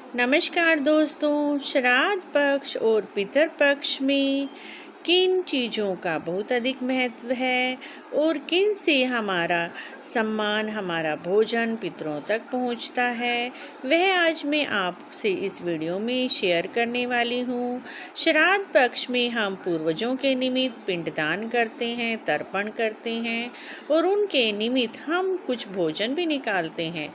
नमस्कार दोस्तों। श्राद्ध पक्ष और पितर पक्ष में किन चीज़ों का बहुत अधिक महत्व है और किन से हमारा सम्मान, हमारा भोजन पितरों तक पहुंचता है, वह आज मैं आपसे इस वीडियो में शेयर करने वाली हूं। श्राद्ध पक्ष में हम पूर्वजों के निमित्त पिंडदान करते हैं, तर्पण करते हैं और उनके निमित्त हम कुछ भोजन भी निकालते हैं।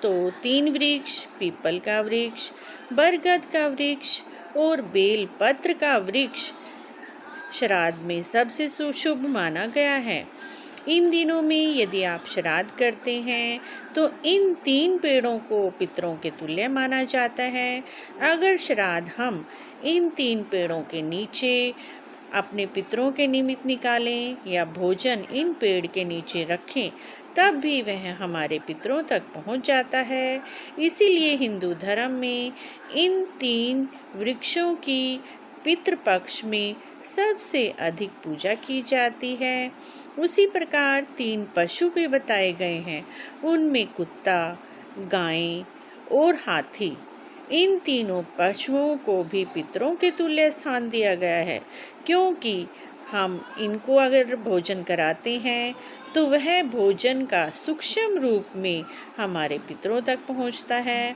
तो 3 वृक्ष, पीपल का वृक्ष, बरगद का वृक्ष और बेल पत्र का वृक्ष श्राद्ध में सबसे शुभ माना गया है। इन दिनों में यदि आप श्राद्ध करते हैं तो इन 3 पेड़ों को पितरों के तुल्य माना जाता है। अगर श्राद्ध हम इन 3 पेड़ों के नीचे अपने पितरों के निमित्त निकालें या भोजन इन पेड़ के नीचे रखें, तब भी वह हमारे पितरों तक पहुंच जाता है। इसीलिए हिंदू धर्म में इन 3 वृक्षों की पितृपक्ष में सबसे अधिक पूजा की जाती है। उसी प्रकार 3 पशु भी बताए गए हैं, उनमें कुत्ता, गाय और हाथी। इन तीनों पशुओं को भी पितरों के तुल्य स्थान दिया गया है, क्योंकि हम इनको अगर भोजन कराते हैं तो वह भोजन का सूक्ष्म रूप में हमारे पितरों तक पहुंचता है।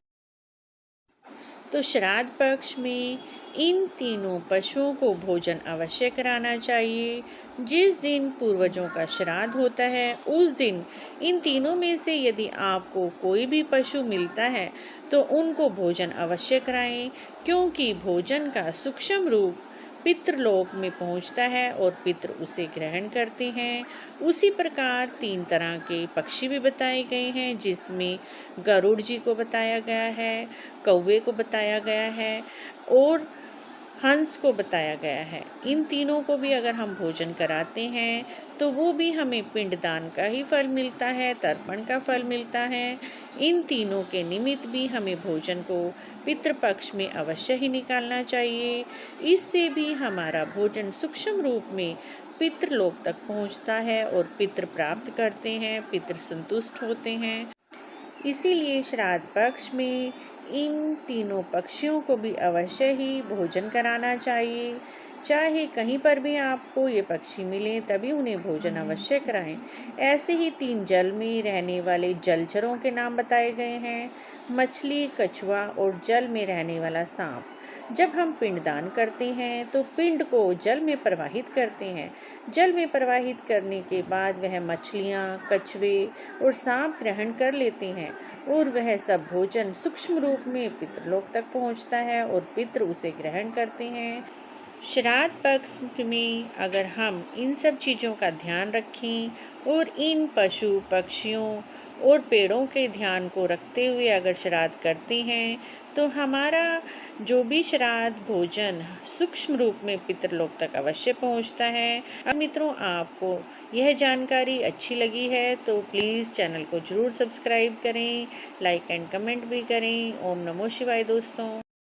तो श्राद्ध पक्ष में इन तीनों पशुओं को भोजन अवश्य कराना चाहिए। जिस दिन पूर्वजों का श्राद्ध होता है उस दिन इन तीनों में से यदि आपको कोई भी पशु मिलता है तो उनको भोजन अवश्य कराएं, क्योंकि भोजन का सूक्ष्म रूप पितृलोक में पहुंचता है और पितृ उसे ग्रहण करते हैं। उसी प्रकार 3 तरह के पक्षी भी बताए गए हैं, जिसमें गरुड़ जी को बताया गया है, कौवे को बताया गया है और हंस को बताया गया है। इन तीनों को भी अगर हम भोजन कराते हैं तो वो भी हमें पिंडदान का ही फल मिलता है, तर्पण का फल मिलता है। इन तीनों के निमित्त भी हमें भोजन को पितृपक्ष में अवश्य ही निकालना चाहिए। इससे भी हमारा भोजन सूक्ष्म रूप में पितृलोक तक पहुंचता है और पितृ प्राप्त करते हैं, पितृ संतुष्ट होते हैं। इसीलिए श्राद्ध पक्ष में इन तीनों पक्षियों को भी अवश्य ही भोजन कराना चाहिए। चाहे कहीं पर भी आपको ये पक्षी मिले तभी उन्हें भोजन अवश्य कराएं। ऐसे ही 3 जल में रहने वाले जलचरों के नाम बताए गए हैं, मछली, कछुआ और जल में रहने वाला सांप। जब हम पिंडदान करते हैं तो पिंड को जल में प्रवाहित करते हैं। जल में प्रवाहित करने के बाद वह मछलियाँ, कछुए और सांप ग्रहण कर लेते हैं और वह सब भोजन सूक्ष्म रूप में पितृलोक तक पहुँचता है और पितृ उसे ग्रहण करते हैं। श्राद्ध पक्ष में अगर हम इन सब चीज़ों का ध्यान रखें और इन पशु, पक्षियों और पेड़ों के ध्यान को रखते हुए अगर श्राद्ध करते हैं तो हमारा जो भी श्राद्ध भोजन सूक्ष्म रूप में पितृलोक तक अवश्य पहुंचता है। अब मित्रों, आपको यह जानकारी अच्छी लगी है तो प्लीज़ चैनल को ज़रूर सब्सक्राइब करें, लाइक एंड कमेंट भी करें। ओम नमो शिवाय दोस्तों।